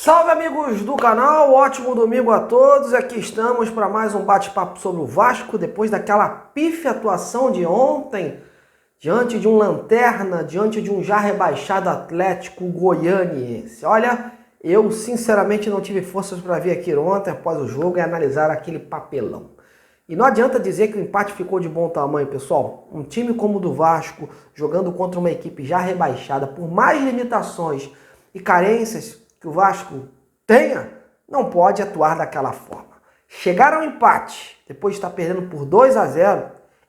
Salve amigos do canal, ótimo domingo a todos, aqui estamos para mais um bate-papo sobre o Vasco, depois daquela pífia atuação de ontem, diante de um lanterna, diante de um já rebaixado Atlético Goianiense. Olha, eu sinceramente não tive forças para vir aqui ontem após o jogo e analisar aquele papelão. E não adianta dizer que o empate ficou de bom tamanho, pessoal. Um time como o do Vasco, jogando contra uma equipe já rebaixada, por mais limitações e carências que o Vasco tenha, não pode atuar daquela forma. Chegar ao empate, depois de estar perdendo por 2-0,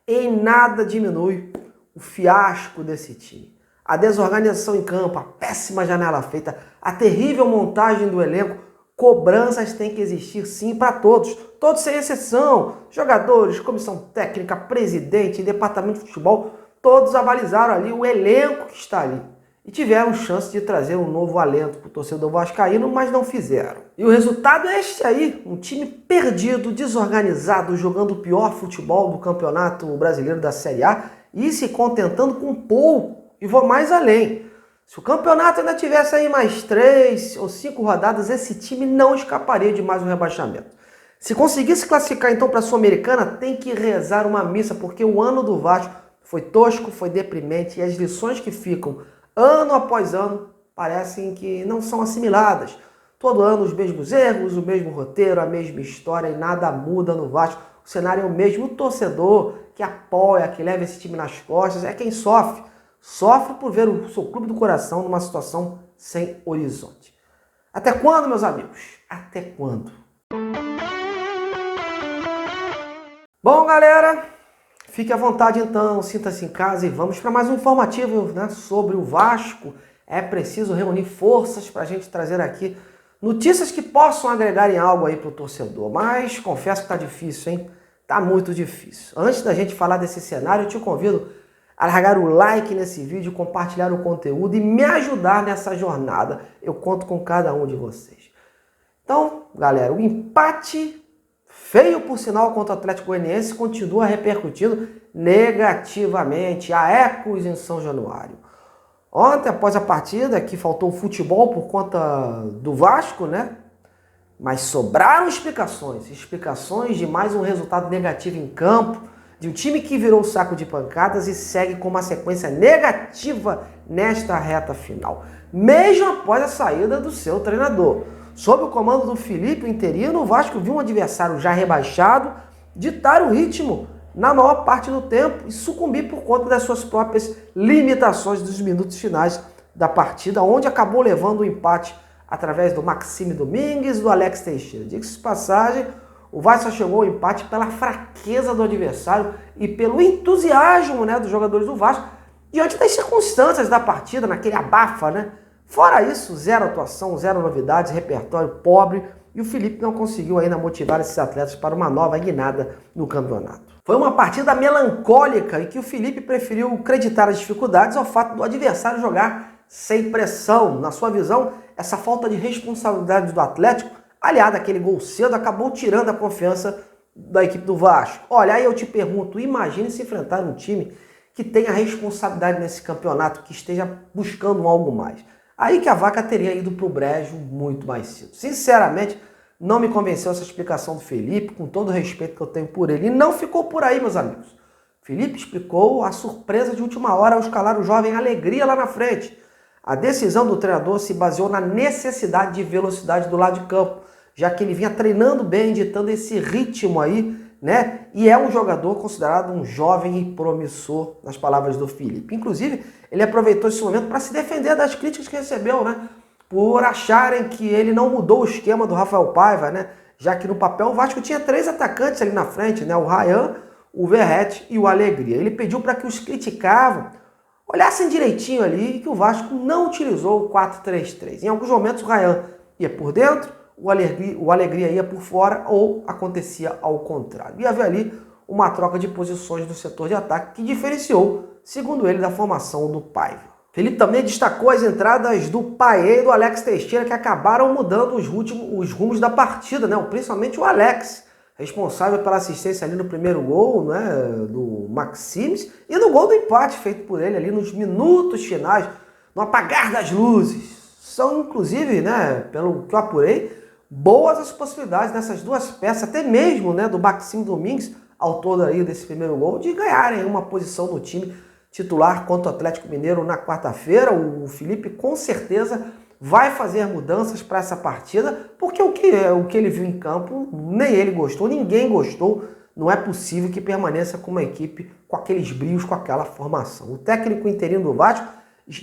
em nada diminui o fiasco desse time. A desorganização em campo, a péssima janela feita, a terrível montagem do elenco, cobranças têm que existir sim para todos. Todos sem exceção, jogadores, comissão técnica, presidente, departamento de futebol, todos avalizaram ali o elenco que está ali. E tiveram chance de trazer um novo alento para o torcedor vascaíno, mas não fizeram. E o resultado é este aí, um time perdido, desorganizado, jogando o pior futebol do Campeonato Brasileiro da Série A e se contentando com pouco. E vou mais além. Se o campeonato ainda tivesse aí mais 3 ou 5 rodadas, esse time não escaparia de mais um rebaixamento. Se conseguisse classificar então para a Sul-Americana, tem que rezar uma missa, porque o ano do Vasco foi tosco, foi deprimente e as lições que ficam ano após ano, parecem que não são assimiladas. Todo ano os mesmos erros, o mesmo roteiro, a mesma história e nada muda no Vasco. O cenário é o mesmo. O torcedor que apoia, que leva esse time nas costas, é quem sofre. Sofre por ver o seu clube do coração numa situação sem horizonte. Até quando, meus amigos? Até quando? Bom, galera, fique à vontade então, sinta-se em casa e vamos para mais um informativo, né, sobre o Vasco. É preciso reunir forças para a gente trazer aqui notícias que possam agregar em algo aí para o torcedor. Mas confesso que tá difícil, hein? Tá muito difícil. Antes da gente falar desse cenário, eu te convido a largar o like nesse vídeo, compartilhar o conteúdo e me ajudar nessa jornada. Eu conto com cada um de vocês. Então, galera, o empate feio, por sinal, contra o Atlético Goianiense, continua repercutindo negativamente. Há ecos em São Januário. Ontem, após a partida, que faltou futebol por conta do Vasco, né? Mas sobraram explicações de mais um resultado negativo em campo, de um time que virou o saco de pancadas e segue com uma sequência negativa nesta reta final, mesmo após a saída do seu treinador. Sob o comando do Felipe, o interino, o Vasco viu um adversário já rebaixado ditar o ritmo na maior parte do tempo e sucumbir por conta das suas próprias limitações dos minutos finais da partida, onde acabou levando o empate através do Maxime Domingues e do Alex Teixeira. Diga-se de passagem, o Vasco só chegou ao empate pela fraqueza do adversário e pelo entusiasmo, né, dos jogadores do Vasco diante das circunstâncias da partida, naquele abafa, né? Fora isso, zero atuação, zero novidades, repertório pobre e o Felipe não conseguiu ainda motivar esses atletas para uma nova guinada no campeonato. Foi uma partida melancólica em que o Felipe preferiu acreditar as dificuldades ao fato do adversário jogar sem pressão. Na sua visão, essa falta de responsabilidade do Atlético, aliada àquele gol cedo, acabou tirando a confiança da equipe do Vasco. Olha, aí eu te pergunto, imagine se enfrentar um time que tenha responsabilidade nesse campeonato, que esteja buscando algo mais. Aí que a vaca teria ido para o brejo muito mais cedo. Sinceramente, não me convenceu essa explicação do Felipe, com todo o respeito que eu tenho por ele. E não ficou por aí, meus amigos. Felipe explicou a surpresa de última hora ao escalar o jovem Alegria lá na frente. A decisão do treinador se baseou na necessidade de velocidade do lado de campo, já que ele vinha treinando bem, ditando esse ritmo aí, né? E é um jogador considerado um jovem e promissor, nas palavras do Felipe. Inclusive, ele aproveitou esse momento para se defender das críticas que recebeu, né? Por acharem que ele não mudou o esquema do Rafael Paiva, né? Já que no papel o Vasco tinha 3 atacantes ali na frente, né? O Ryan, o Verratti e o Alegria. Ele pediu para que os criticavam olhassem direitinho ali e que o Vasco não utilizou o 4-3-3. Em alguns momentos o Ryan ia por dentro, o Alegria ia por fora ou acontecia ao contrário. E havia ali uma troca de posições no setor de ataque que diferenciou, segundo ele, da formação do Paiva. Felipe também destacou as entradas do Paê e do Alex Teixeira, que acabaram mudando os rumos da partida, né? Principalmente o Alex, responsável pela assistência ali no primeiro gol, né, do Maximes, e no gol do empate feito por ele ali nos minutos finais, no apagar das luzes. são inclusive, né, pelo que eu apurei, boas as possibilidades dessas duas peças, até mesmo, né, do Maxime Domingues, autor aí desse primeiro gol, de ganharem uma posição no time titular contra o Atlético Mineiro na quarta-feira. O Felipe com certeza vai fazer mudanças para essa partida, porque o que ele viu em campo, nem ele gostou, ninguém gostou. Não é possível que permaneça com uma equipe com aqueles brios, com aquela formação. O técnico interino do Vasco,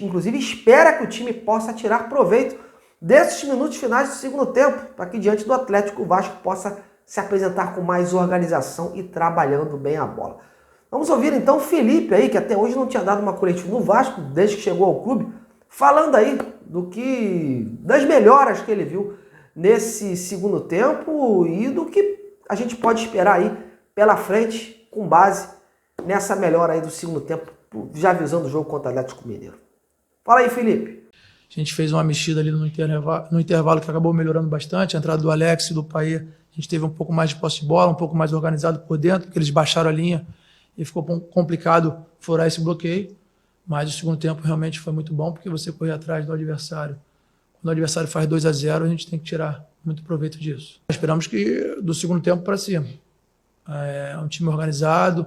inclusive, espera que o time possa tirar proveito desses minutos finais do segundo tempo, para que diante do Atlético o Vasco possa se apresentar com mais organização e trabalhando bem a bola. Vamos ouvir então o Felipe aí, que até hoje não tinha dado uma coletiva no Vasco, desde que chegou ao clube, falando aí das melhoras que ele viu nesse segundo tempo e do que a gente pode esperar aí pela frente, com base nessa melhora aí do segundo tempo, já visando o jogo contra o Atlético Mineiro. Fala aí, Felipe. A gente fez uma mexida ali no intervalo que acabou melhorando bastante. A entrada do Alex e do Paê, a gente teve um pouco mais de posse de bola, um pouco mais organizado por dentro, porque eles baixaram a linha e ficou complicado furar esse bloqueio. Mas o segundo tempo realmente foi muito bom, porque você correr atrás do adversário. Quando o adversário faz 2-0, a gente tem que tirar muito proveito disso. Esperamos que do segundo tempo para cima. É um time organizado,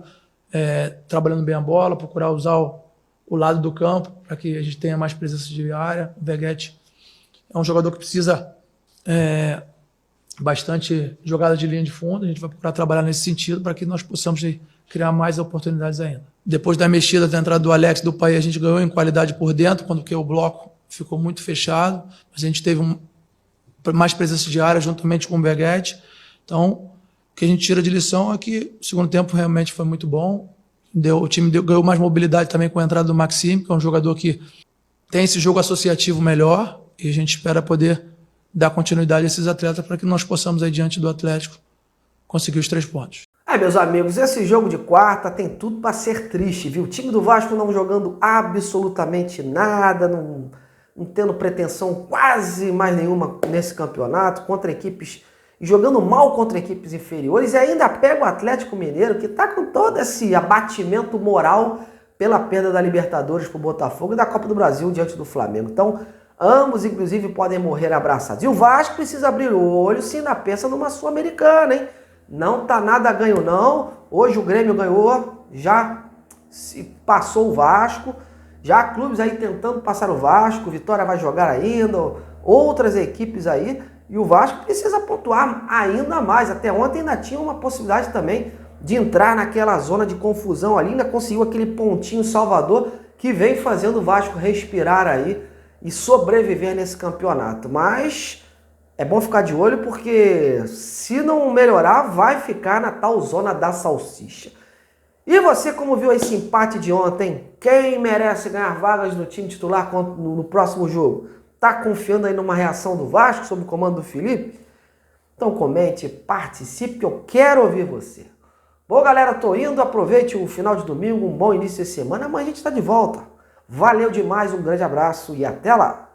trabalhando bem a bola, procurar usar o lado do campo para que a gente tenha mais presença de área. O Veguete é um jogador que precisa bastante jogada de linha de fundo. A gente vai procurar trabalhar nesse sentido para que nós possamos criar mais oportunidades ainda. Depois da mexida, da entrada do Alex e do Paê, a gente ganhou em qualidade por dentro, porque o bloco ficou muito fechado, mas a gente teve mais presença de área juntamente com o Veguete. Então, o que a gente tira de lição é que o segundo tempo realmente foi muito bom. O time ganhou mais mobilidade também com a entrada do Maxime, que é um jogador que tem esse jogo associativo melhor, e a gente espera poder dar continuidade a esses atletas para que nós possamos, aí, diante do Atlético, conseguir os 3 pontos. Meus amigos, esse jogo de quarta tem tudo para ser triste, viu? O time do Vasco não jogando absolutamente nada, não tendo pretensão quase mais nenhuma nesse campeonato, contra equipes, jogando mal contra equipes inferiores, e ainda pega o Atlético Mineiro, que está com todo esse abatimento moral pela perda da Libertadores para o Botafogo e da Copa do Brasil diante do Flamengo. Então, ambos, inclusive, podem morrer abraçados. E o Vasco precisa abrir o olho se ainda pensa numa Sul-Americana, hein? Não tá nada ganho, não. Hoje o Grêmio ganhou, já passou o Vasco. Já há clubes aí tentando passar o Vasco. Vitória vai jogar ainda, outras equipes aí. E o Vasco precisa pontuar ainda mais. Até ontem ainda tinha uma possibilidade também de entrar naquela zona de confusão ali. Ainda conseguiu aquele pontinho Salvador que vem fazendo o Vasco respirar aí e sobreviver nesse campeonato. Mas é bom ficar de olho, porque se não melhorar, vai ficar na tal zona da salsicha. E você, como viu esse empate de ontem? Quem merece ganhar vagas no time titular no próximo jogo? Tá confiando aí numa reação do Vasco sob o comando do Felipe? Então comente, participe, que eu quero ouvir você. Bom, galera, tô indo. Aproveite o final de domingo, um bom início de semana. Amanhã a gente tá de volta. Valeu demais, um grande abraço e até lá!